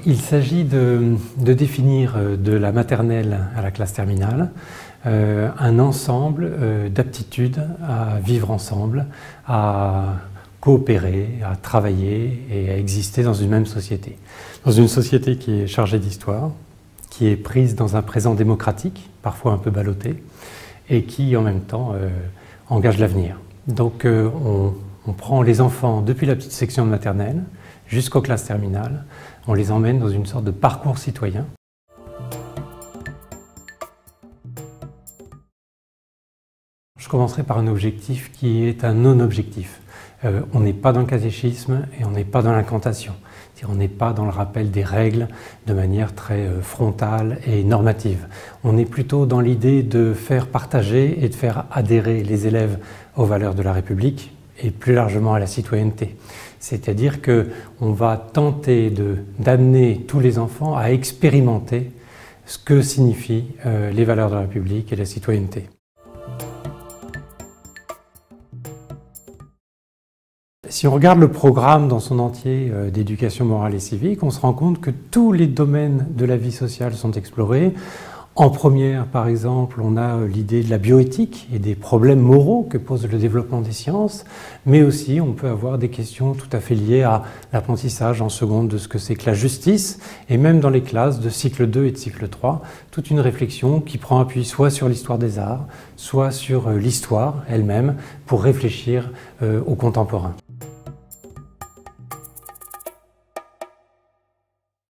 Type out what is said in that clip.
Il s'agit de définir de la maternelle à la classe terminale un ensemble d'aptitudes à vivre ensemble, à coopérer, à travailler et à exister dans une même société. Dans une société qui est chargée d'histoire, qui est prise dans un présent démocratique, parfois un peu ballotté, et qui en même temps engage l'avenir. Donc on prend les enfants depuis la petite section de maternelle jusqu'aux classes terminales, on les emmène dans une sorte de parcours citoyen. Je commencerai par un objectif qui est un non-objectif. On n'est pas dans le catéchisme et on n'est pas dans l'incantation. On n'est pas dans le rappel des règles de manière très frontale et normative. On est plutôt dans l'idée de faire partager et de faire adhérer les élèves aux valeurs de la République et plus largement à la citoyenneté. C'est-à-dire qu'on va tenter d'amener tous les enfants à expérimenter ce que signifient les valeurs de la République et la citoyenneté. Si on regarde le programme dans son entier d'éducation morale et civique, on se rend compte que tous les domaines de la vie sociale sont explorés. En première, par exemple, on a l'idée de la bioéthique et des problèmes moraux que pose le développement des sciences, mais aussi on peut avoir des questions tout à fait liées à l'apprentissage en seconde de ce que c'est que la justice, et même dans les classes de cycle 2 et de cycle 3, toute une réflexion qui prend appui soit sur l'histoire des arts, soit sur l'histoire elle-même, pour réfléchir au contemporain.